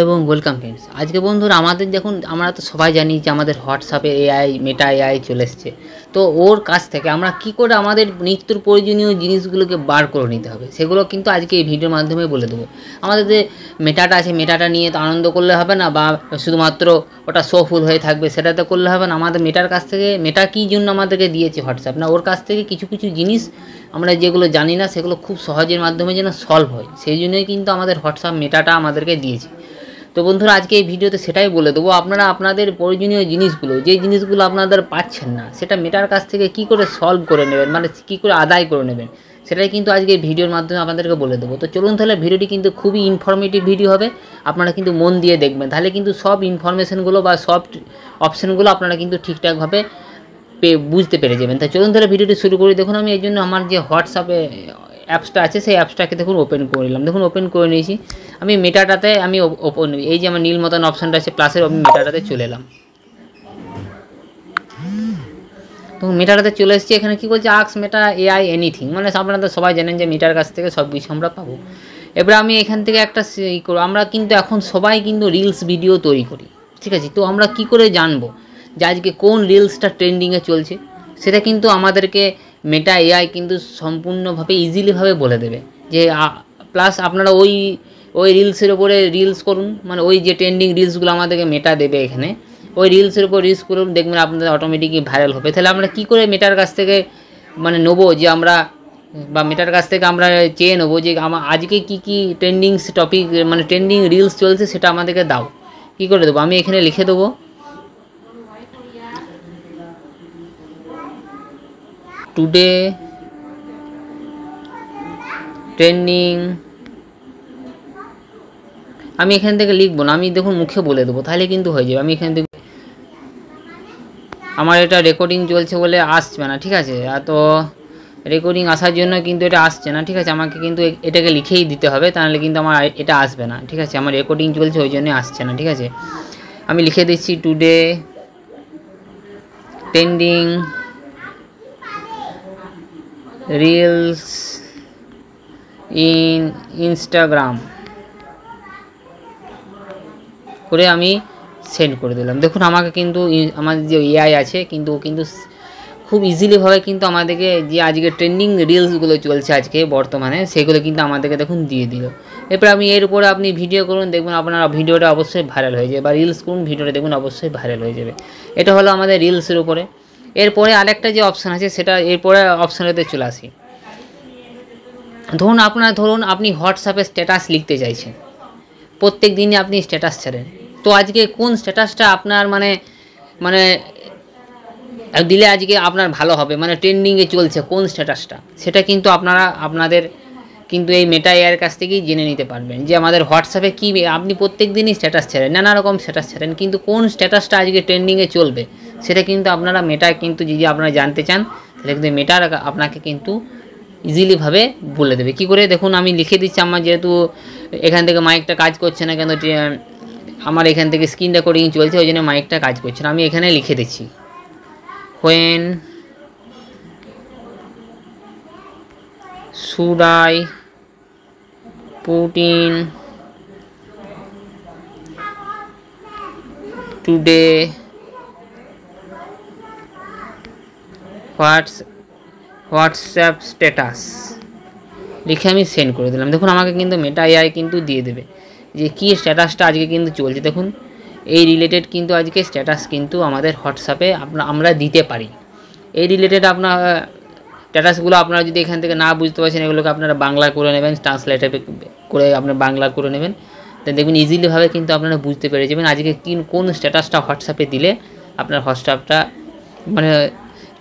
এবং welcome friends. আজকে বন্ধুরা আমাদের দেখুন, আমরা তো সবাই জানি যে আমাদের হোয়াটসঅ্যাপে এআই, মেটা এআই চলে এসছে। তো ওর কাছ থেকে আমরা কি করে আমাদের নিত্যর প্রয়োজনীয় জিনিসগুলোকে বার করে নিতে হবে, সেগুলো কিন্তু আজকে এই ভিডিওর মাধ্যমে বলে দেবো। আমাদের যে মেটাটা আছে, মেটাটা নিয়ে তো আনন্দ করলে হবে না, বা শুধুমাত্র ওটা শোফুল হয়ে থাকবে সেটাতে করলে হবে না। আমাদের মেটার কাছ থেকে, মেটা কী জন্য আমাদেরকে দিয়েছে হোয়াটসঅ্যাপ, না ওর কাছ থেকে কিছু কিছু জিনিস আমরা যেগুলো জানি না সেগুলো খুব সহজের মাধ্যমে যেন সলভ হয়, সেই জন্যই কিন্তু আমাদের হোয়াটসঅ্যাপ মেটাটা আমাদেরকে দিয়েছে। তো বন্ধুরা আজকে এই ভিডিওতে সেটাই বলে দেবো, আপনারা আপনাদের প্রয়োজনীয় জিনিসগুলো, যে জিনিসগুলো আপনাদের পাচ্ছেন না সেটা মেটার কাছ থেকে কী করে সলভ করে নেবেন, মানে কী করে আদায় করে নেবেন, সেটাই কিন্তু আজকে এই ভিডিওর মাধ্যমে আপনাদেরকে বলে দেবো। তো চলুন তাহলে, ভিডিওটি কিন্তু খুবই ইনফরমেটিভ ভিডিও হবে, আপনারা কিন্তু মন দিয়ে দেখবেন, তাহলে কিন্তু সব ইনফরমেশনগুলো বা সব অপশানগুলো আপনারা কিন্তু ঠিকঠাকভাবে বুঝতে পেরে যাবেন। তাই চলুন তাহলে ভিডিওটি শুরু করি। দেখুন আমি এই জন্য আমার যে হোয়াটসঅ্যাপে অ্যাপসটা আছে সেই অ্যাপসটাকে দেখুন ওপেন করে নিলাম। দেখুন ওপেন করে নিয়েছি। আমি মেটাটাতে আমি ওপেন, এই যে আমার নীল মতন অপশানটা আছে প্লাসের, আমি মেটাটাতে চলে এলাম। তো মেটাটাতে চলে এসেছি। এখানে কী বলছে, আক্স মেটা এআই এনিথিং, মানে আপনারা তো সবাই জানেন যে মেটার কাছ থেকে সব কিছু আমরা পাবো। এবার আমি এখান থেকে একটা করব, আমরা কিন্তু এখন সবাই কিন্তু রিলস ভিডিও তৈরি করি, ঠিক আছে? তো আমরা কি করে জানবো যে আজকে কোন রিলসটা ট্রেন্ডিংয়ে চলছে, সেটা কিন্তু আমাদেরকে মেটা এআই কিন্তু সম্পূর্ণভাবে ইজিলিভাবে বলে দেবে। যে প্লাস আপনারা ওই রিলসের ওপরে রিলস করুন, মানে ওই যে ট্রেন্ডিং রিলসগুলো আমাদেরকে মেটা দেবে এখানে, ওই রিলসের উপর রিলস করুন, দেখবেন আপনাদের অটোমেটিকই ভাইরাল হবে। তাহলে আমরা কী করে মেটার কাছ থেকে মানে নেবো, যে আমরা বা মেটার কাছ থেকে আমরা চেয়ে নেবো যে আজকে কী কী ট্রেন্ডিং টপিক, মানে ট্রেন্ডিং রিলস চলছে সেটা আমাদেরকে দাও। কী করে দেবো, আমি এখানে লিখে দেবো টুডে ট্রেন্ডিং। আমি এখান থেকে লিখবো না, আমি দেখুন মুখে বলে দেবো, তাহলে কিন্তু হয়ে যাবে। আমি এখান থেকে, আমার এটা রেকর্ডিং চলছে বলে আসবে না, ঠিক আছে? তো রেকর্ডিং আসার জন্য কিন্তু এটা আসছে না, ঠিক আছে? আমাকে কিন্তু এটাকে লিখেই দিতে হবে, তাহলে কিন্তু আমার এটা আসবে না, ঠিক আছে? আমার রেকর্ডিং চলছে ওই জন্যই আসছে না, ঠিক আছে? আমি লিখে দিচ্ছি today trending reels in Instagram করে আমি সেন্ড করে দিলাম। দেখুন আমাকে কিন্তু আমার যে এআই আছে কিন্তু খুব ইজিলিভাবে কিন্তু আমাদেরকে যে আজকে ট্রেন্ডিং রিলসগুলো চলছে আজকে বর্তমানে, সেগুলো কিন্তু আমাদেরকে দেখুন দিয়ে দিল। এরপর আমি এর উপরে আপনি ভিডিও করুন, দেখবেন আপনার ভিডিওটা অবশ্যই ভাইরাল হয়ে যাবে, বা রিলস করুন, ভিডিওটা দেখুন অবশ্যই ভাইরাল হয়ে যাবে। এটা হলো আমাদের রিলসের উপরে। এরপরে আরেকটা যে অপশান আছে সেটা, এরপরে অপশানেতে চলে আসি। ধরুন আপনি হোয়াটসঅ্যাপে স্ট্যাটাস লিখতে চাইছেন, প্রত্যেক দিনই আপনি স্ট্যাটাস ছাড়েন। তো আজকে কোন স্ট্যাটাসটা আপনার মানে মানে দিলে আজকে আপনার ভালো হবে, মানে ট্রেন্ডিংয়ে চলছে কোন স্ট্যাটাসটা, সেটা কিন্তু আপনাদের কিন্তু এই মেটা এআইয়ের কাছ থেকেই জেনে নিতে পারবেন। যে আমাদের হোয়াটসঅ্যাপে কী, আপনি প্রত্যেক দিনই স্ট্যাটাস ছাড়েন, নানা রকম স্ট্যাটাস ছাড়েন, কিন্তু কোন স্ট্যাটাসটা আজকে ট্রেন্ডিংয়ে চলবে সেটা কিন্তু আপনারা মেটা কিন্তু যদি আপনারা জানতে চান, তাহলে কিন্তু মেটা আপনাকে কিন্তু ইজিলিভাবে বলে দেবে। কী করে দেখুন, আমি লিখে দিচ্ছি। আমার যেহেতু এখান থেকে মাইকটা কাজ করছে না, কেন আমার এখান থেকে স্ক্রিন রেকর্ডিং চলছে, ওই জন্য মাইকটা কাজ করছে না। আমি এখানে লিখে দিচ্ছি when should I put in today WhatsApp status লিখে আমি সেন্ড করে দিলাম। দেখুন আমাকে কিন্তু মেটা এআই কিন্তু দিয়ে দেবে যে কী স্ট্যাটাসটা আজকে কিন্তু চলছে। দেখুন এই রিলেটেড কিন্তু আজকে স্ট্যাটাস কিন্তু আমাদের হোয়াটসঅ্যাপে আমরা দিতে পারি। এই রিলেটেড আপনার স্ট্যাটাসগুলো আপনারা যদি এখান থেকে না বুঝতে পারছেন, এগুলোকে আপনারা বাংলা করে নেবেন, ট্রান্সলেটে করে আপনারা বাংলা করে নেবেন, তো দেখবেন ইজিলিভাবে কিন্তু আপনারা বুঝতে পেরে যাবেন আজকে কোন স্ট্যাটাসটা হোয়াটসঅ্যাপে দিলে আপনার হোয়াটসঅ্যাপটা মানে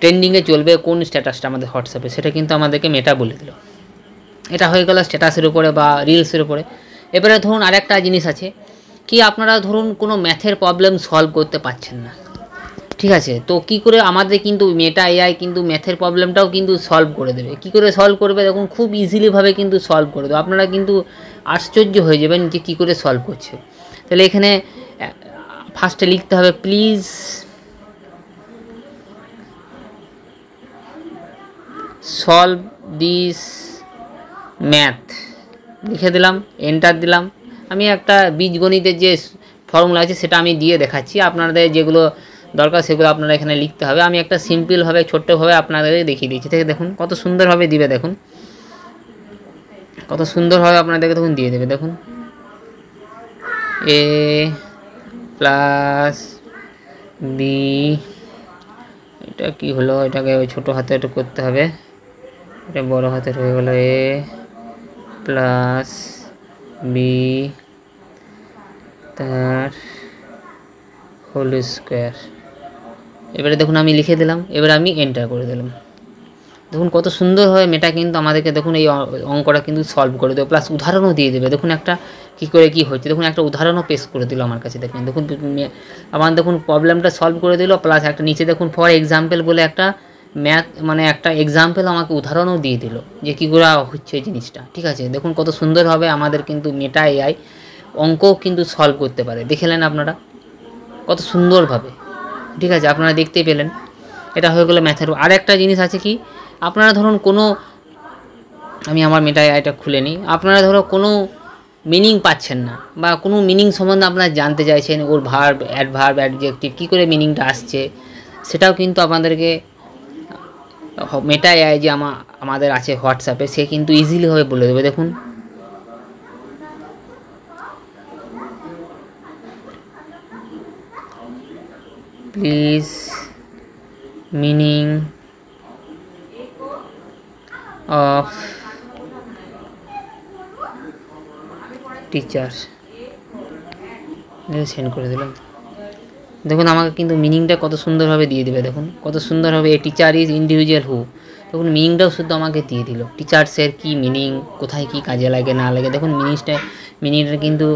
ট্রেন্ডিংয়ে চলবে, কোন স্ট্যাটাসটা আমাদের হোয়াটসঅ্যাপে, সেটা কিন্তু আমাদেরকে মেটা বলে দিল। এটা হয়ে গেল স্ট্যাটাসের উপরে বা রিলসের উপরে। এবারে ধরুন আরেকটা জিনিস আছে কি, আপনারা ধরুন কোনো ম্যাথের প্রবলেম সলভ করতে পারছেন না, ঠিক আছে? তো কী করে আমাদের কিন্তু মেটা এআই কিন্তু ম্যাথের প্রবলেমটাও কিন্তু সলভ করে দেবে। কী করে সলভ করবে দেখুন, খুব ইজিলিভাবে কিন্তু সলভ করে দেবে। আপনারা কিন্তু আশ্চর্য হয়ে যাবেন যে কী করে সলভ করছে। তাহলে এখানে ফার্স্টে লিখতে হবে প্লিজ সলভ দিস ম্যাথ, লিখে দিলাম, এন্টার দিলাম। আমি একটা বীজগণিতের যে ফর্মুলা আছে সেটা আমি দিয়ে দেখাচ্ছি, আপনাদের যেগুলো দরকার সেগুলো আপনারা এখানে লিখতে হবে। আমি একটা সিম্পলভাবে ছোট্টভাবে আপনাদের দেখিয়ে দিচ্ছি, ঠিক আছে? দেখুন কত সুন্দরভাবে দিবে, দেখুন কত সুন্দরভাবে আপনাদেরকে দেখুন দিয়ে দেবে। দেখুন এ প্লাস বি, এটা কি হলো, এটাকে ওই ছোটো হাতে একটু করতে হবে, এটা বড় হাতের হয়ে গেল এ প্লাস বি তার হোল স্কোয়ার। এবারে দেখুন আমি লিখে দিলাম, এবারে আমি এন্টার করে দিলাম। দেখুন কত সুন্দরভাবে মেটা কিন্তু আমাদেরকে দেখুন এই অঙ্কটা কিন্তু সলভ করে দেবে, প্লাস উদাহরণও দিয়ে দেবে। দেখুন একটা কী করে কী হচ্ছে, দেখুন একটা উদাহরণও পেশ করে দিল আমার কাছে। দেখুন দেখুন আমার দেখুন প্রবলেমটা সলভ করে দিল, প্লাস একটা নিচে দেখুন ফর এক্সাম্পল বলে একটা ম্যাথ মানে একটা এক্সাম্পল আমাকে উদাহরণও দিয়ে দিল যে কী করে হচ্ছে এই জিনিসটা, ঠিক আছে? দেখুন কত সুন্দরভাবে আমাদের কিন্তু মেটা এআই অঙ্কও কিন্তু সলভ করতে পারে, দেখলেন আপনারা কত সুন্দরভাবে, ঠিক আছে? আপনারা দেখতেই পেলেন। এটা হয়ে গেলো ম্যাথের। আর একটা জিনিস আছে কি, আপনারা ধরুন কোনো, আমি আমার মেটা এআইটা খুলে নিই, আপনারা ধরো কোনো মিনিং পাচ্ছেন না বা কোনো মিনিং সম্বন্ধে আপনারা জানতে চাইছেন, ওর ভার্ব অ্যাডভার্ব অ্যাডজেক্টিভ কী করে মিনিংটা আসছে, সেটাও কিন্তু আপনাদেরকে মেটা এআই যে আমাদের আছে হোয়াটসঅ্যাপে, সে কিন্তু ইজিলিভাবে বলে দেবে। দেখুন please meaning of teacher, send করে দিলাম। দেখুন আমাকে কিন্তু মিনিংটা কত সুন্দরভাবে দিয়ে দেবে। দেখুন কত সুন্দরভাবে a teacher is individual who, দেখুন মিনিংটাও শুদ্ধ আমাকে দিয়ে দিল। টিচার্সের কী মিনিং, কোথায় কী কাজে লাগে না লাগে, দেখুন মিনিংটা কিন্তু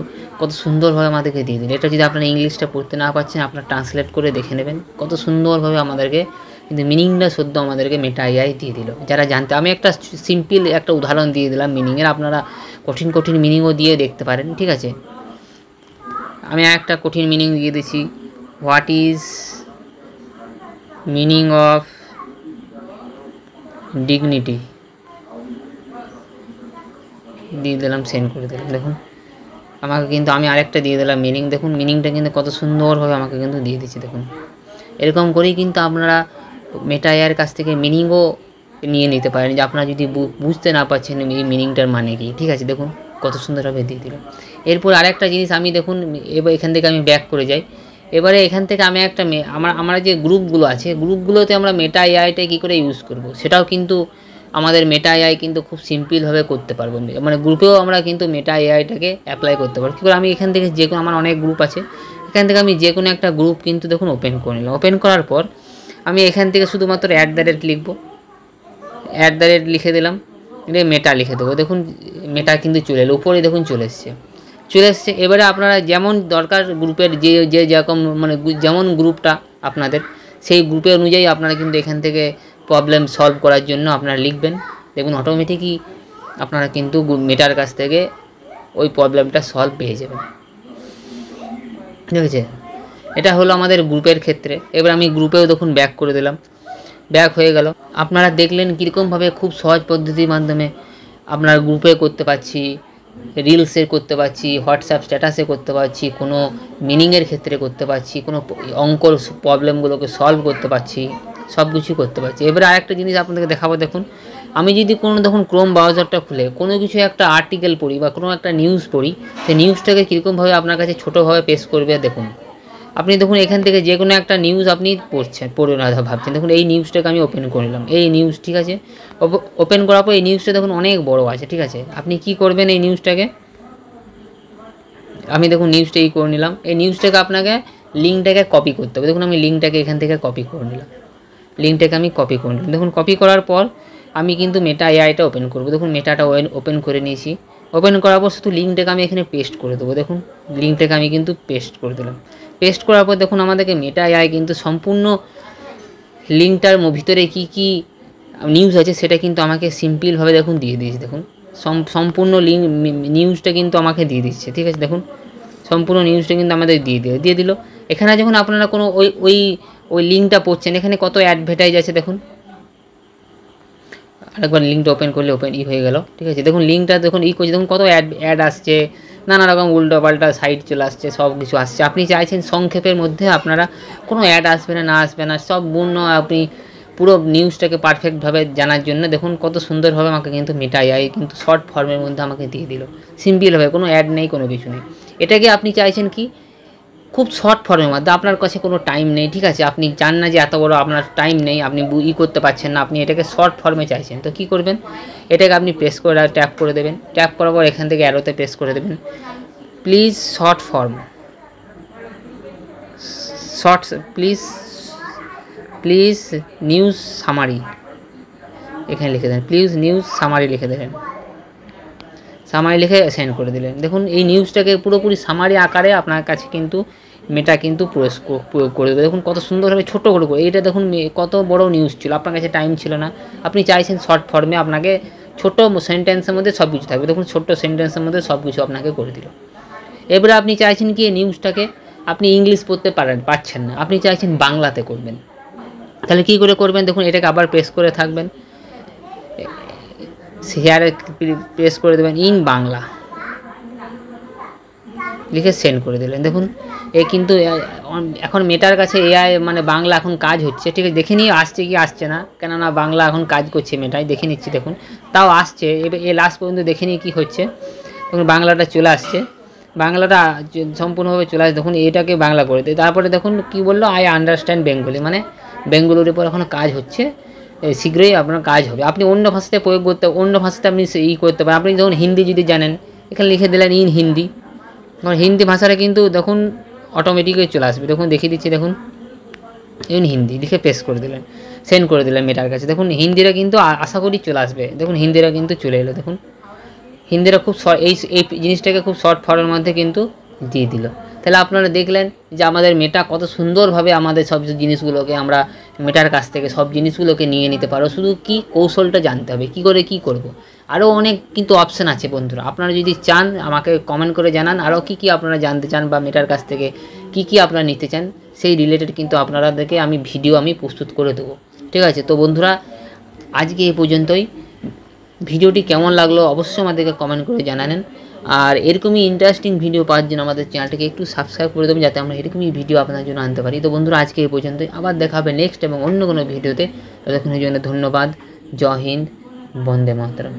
কত সুন্দরভাবে আমাদেরকে দিয়ে দিল। এটা যদি আপনারা ইংলিশটা পড়তে না পারছেন, আপনারা ট্রান্সলেট করে দেখে নেবেন, কত সুন্দরভাবে আমাদেরকে কিন্তু মিনিংটা শুদ্ধ আমাদেরকে মেটা এআই দিয়ে দিল। যারা জানতে, আমি একটা সিম্পল একটা উদাহরণ দিয়ে দিলাম মিনিংয়ের, আপনারা কঠিন কঠিন মিনিংও দিয়ে দেখতে পারেন, ঠিক আছে? আমি একটা কঠিন মিনিং দিয়ে দিচ্ছি, what is meaning of dignity, দিয়ে দিলাম, সেন্ড করে দিলাম। দেখুন আমাকে কিন্তু আমি আরেকটা দিয়ে দিলাম মিনিং, দেখুন মিনিংটা কিন্তু কত সুন্দরভাবে আমাকে কিন্তু দিয়ে দিচ্ছি। দেখুন এরকম করেই কিন্তু আপনারা মেটা এআইয়ের কাছ থেকে মিনিংও নিয়ে নিতে পারেন, যে আপনারা যদি বুঝতে না পারছেন এই মিনিংটার মানে কি, ঠিক আছে? দেখুন কত সুন্দরভাবে দিয়ে দিল। এরপর আরেকটা জিনিস আমি দেখুন, এবার এখান থেকে আমি ব্যাক করে যাই। এবারে এখান থেকে আমি একটা আমরা যে গ্রুপগুলো আছে, গ্রুপগুলোতে আমরা মেটা এআইটা কী করে ইউজ করব, সেটাও কিন্তু আমাদের মেটা এআই কিন্তু খুব সিম্পলভাবে করতে পারবো। মানে গ্রুপেও আমরা কিন্তু মেটা এআইটাকে অ্যাপ্লাই করতে পারবো। কী করে, আমি এখান থেকে যে কোনো, আমার অনেক গ্রুপ আছে, এখান থেকে আমি যে কোনো একটা গ্রুপ কিন্তু দেখুন ওপেন করে নিলাম। ওপেন করার পর আমি এখান থেকে শুধুমাত্র @ লিখব, @ লিখে দিলাম, এটা মেটা লিখে দেবো। দেখুন মেটা কিন্তু চলে এলো, উপরে দেখুন চলে এসছে। এবারে আপনারা যেমন দরকার গ্রুপের যে যেরকম মানে যেমন গ্রুপটা আপনাদের, সেই গ্রুপে অনুযায়ী আপনারা কিন্তু এখান থেকে প্রবলেম সলভ করার জন্য আপনারা লিখবেন। দেখুন অটোমেটিকই আপনারা কিন্তু মেটার কাছ থেকে ওই প্রবলেমটা সলভ পেয়ে যাবেন, ঠিক আছে? এটা হলো আমাদের গ্রুপের ক্ষেত্রে। এবার আমি গ্রুপেও দেখুন ব্যাক করে দিলাম, ব্যাক হয়ে গেল। আপনারা দেখলেন কীরকমভাবে খুব সহজ পদ্ধতির মাধ্যমে আপনার গ্রুপে করতে পারছি, রিলসে করতে পারছি, হোয়াটসঅ্যাপ স্ট্যাটাসে করতে পারছি, কোনো মিনিংয়ের ক্ষেত্রে করতে পারছি, কোনো অঙ্কর প্রবলেমগুলোকে সলভ করতে পারছি, সব কিছুই করতে পারছি। এবারে আরেকটা জিনিস আপনাদেরকে দেখাবো। দেখুন আমি যদি কোনো দেখুন ক্রোম ব্রাউজারটা খুলে কোনো কিছু একটা আর্টিকেল পড়ি বা কোনো একটা নিউজ পড়ি, সেই নিউজটাকে কীরকমভাবে আপনার কাছে ছোটোভাবে পেশ করবে। দেখুন আপনি দেখুন এখান থেকে যে কোনো একটা নিউজ আপনি পড়বেন না ভাবছেন, দেখুন এই নিউজটাকে আমি ওপেন করে নিলাম, এই নিউজ, ঠিক আছে? ওপেন করার পর এই নিউজটা দেখুন অনেক বড় আছে, ঠিক আছে? আপনি কি করবেন, এই নিউজটাকে আমি দেখুন নিউজটা করে নিলাম। এই নিউজটাকে আপনাকে লিঙ্কটাকে কপি করতে হবে। দেখুন আমি লিঙ্কটাকে এখান থেকে কপি করে নিলাম, লিঙ্কটাকে আমি কপি করে নিলাম। দেখুন কপি করার পর আমি কিন্তু মেটা এআইটা ওপেন করব। দেখুন মেটাটা ওপেন করে নিয়েছি। ওপেন করার পর শুধু লিঙ্কটাকে আমি এখানে পেস্ট করে দেবো। দেখুন লিঙ্কটাকে আমি কিন্তু পেস্ট করে দিলাম। পেস্ট করার পর দেখুন আমাদেরকে মেটা এআই কিন্তু সম্পূর্ণ লিঙ্কটার ভিতরে কী কী নিউজ আছে সেটা কিন্তু আমাকে সিম্পলভাবে দেখুন দিয়ে দিয়েছে। দেখুন সম্পূর্ণ নিউজটা কিন্তু আমাকে দিয়ে দিচ্ছে, ঠিক আছে? দেখুন সম্পূর্ণ নিউজটা কিন্তু আমাদের দিয়ে দিল। এখানে যখন আপনারা কোনো ওই লিঙ্কটা পড়ছেন, এখানে কত অ্যাডভার্টাইজ আছে দেখুন। আরেকবার লিঙ্কটা ওপেন করলে হয়ে গেল, ঠিক আছে? দেখুন লিঙ্কটা দেখুন করছে, দেখুন কত অ্যাড আসছে, নানা রকম উল্টোপাল্টা সাইট চলে আসছে, সব কিছু আসছে। আপনি চাইছেন সংক্ষেপের মধ্যে আপনারা কোনো অ্যাড আসবে না, আসবে না, সব পূর্ণ আপনি পুরো নিউজটাকে পারফেক্টভাবে জানার জন্য দেখুন কত সুন্দরভাবে আমাকে কিন্তু মেটা এআই কিন্তু শর্ট ফর্মের মধ্যে আমাকে দিয়ে দিল, সিম্পলভাবে, কোনো অ্যাড নেই, কোনো কিছু নেই। এটাকে আপনি চাইছেন কি খুব শর্ট ফর্মের মধ্যে, আপনার কাছে কোনো টাইম নেই, ঠিক আছে, আপনি চান না যে এত বড় আপনার টাইম নেই, আপনি করতে পারছেন না, আপনি এটাকে শর্ট ফর্মে চাইছেন, তো কী করবেন, এটাকে আপনি প্রেস করে ট্যাপ করে দেবেন, ট্যাপ করার পর এখান থেকে অ্যারোতে প্রেস করে দেবেন, please short form, shorts please news summary, এখানে লিখে দেন, প্লিজ নিউজ সামারি লিখে দেবেন, সামারি লিখে সেন্ড করে দিলেন। দেখুন এই নিউজটাকে পুরোপুরি সামারি আকারে আপনার কাছে কিন্তু মেটা কিন্তু প্রয়োগ করে দেবে। দেখুন কত সুন্দরভাবে ছোটো করে, এইটা দেখুন কত বড় নিউজ ছিল, আপনার কাছে টাইম ছিল না, আপনি চাইছেন শর্ট ফর্মে আপনাকে ছোটো সেন্টেন্সের মধ্যে সব কিছু থাকবে, দেখুন ছোট্ট সেন্টেন্সের মধ্যে সব কিছু আপনাকে করে দিল। এবারে আপনি চাইছেন কি এই নিউজটাকে আপনি ইংলিশ পড়তে পারছেন না, আপনি চাইছেন বাংলাতে করবেন, তাহলে কী করে করবেন, দেখুন এটাকে আবার প্রেস করে থাকবেন, শেয়ারে প্রেস করে দেবেন, ইন বাংলা লিখে সেন্ড করে দিলেন। দেখুন এ কিন্তু এখন মেটার কাছে এআই মানে বাংলা এখন কাজ হচ্ছে, ঠিক আছে, দেখে নিয়ে আসছে কি আসছে না, কেননা বাংলা এখন কাজ করছে মেটাই, দেখে নিচ্ছি, দেখুন তাও আসছে, এবার এ লাস্ট পর্যন্ত দেখে নিয়ে কী হচ্ছে, দেখুন বাংলাটা চলে আসছে, বাংলাটা সম্পূর্ণভাবে চলে আসছে, দেখুন এটাকে বাংলা করে দেয়, তারপরে দেখুন কি বললো, আই আন্ডারস্ট্যান্ড বেঙ্গলি, মানে বেঙ্গলুর উপর এখন কাজ হচ্ছে, শীঘ্রই আপনার কাজ হবে। আপনি অন্য ভাষাতে প্রয়োগ করতে, অন্য ভাষাতে আপনি করতে পারেন, আপনি যখন হিন্দি যদি জানেন এখানে লিখে দিলেন ইন হিন্দি, হিন্দি ভাষাটা কিন্তু দেখুন অটোমেটিকই চলে আসবে, দেখুন দেখিয়ে দিচ্ছি, দেখুন ইন হিন্দি লিখে পেস্ট করে দিলেন, সেন্ড করে দিলেন মেটার কাছে, দেখুন হিন্দিরা কিন্তু আশা করি চলে আসবে, দেখুন হিন্দিরা কিন্তু চলে এলো, দেখুন হিন্দিরা খুব এই জিনিসটাকে খুব শর্ট ফর্মের মধ্যে কিন্তু দিয়ে দিল। তাহলে আপনারা দেখলেন যে আমাদের মেটা কত সুন্দরভাবে আমাদের সব জিনিসগুলোকে আমরা মেটার কাছ থেকে সব জিনিসগুলোকে নিয়ে নিতে পারো, শুধু কি কৌশলটা জানতে হবে, কি করে কি করব। আরও অনেক কিন্তু অপশান আছে বন্ধুরা, আপনারা যদি চান আমাকে কমেন্ট করে জানান আরও কী আপনারা জানতে চান বা মেটার কাছ থেকে কী আপনারা নিতে চান, সেই রিলেটেড কিন্তু আপনাদেরকে আমি ভিডিও প্রস্তুত করে দেবো, ঠিক আছে। তো বন্ধুরা আজকে এই পর্যন্তই, ভিডিওটি কেমন লাগলো অবশ্যই আমাদেরকে কমেন্ট করে জানাবেন, আর এরকমই ইন্টারেস্টিং ভিডিও পাওয়ার জন্য আমাদের চ্যানেলটিকে একটু সাবস্ক্রাইব করে দেবেন, যাতে আমরা এরকমই ভিডিও আপনার জন্য আনতে পারি। তো বন্ধুরা আজকে এই পর্যন্তই, আবার দেখা হবে নেক্সট এবং অন্য কোনো ভিডিওতে, ততক্ষণের জন্য ধন্যবাদ, জয় হিন্দ, বন্দে মাতরম।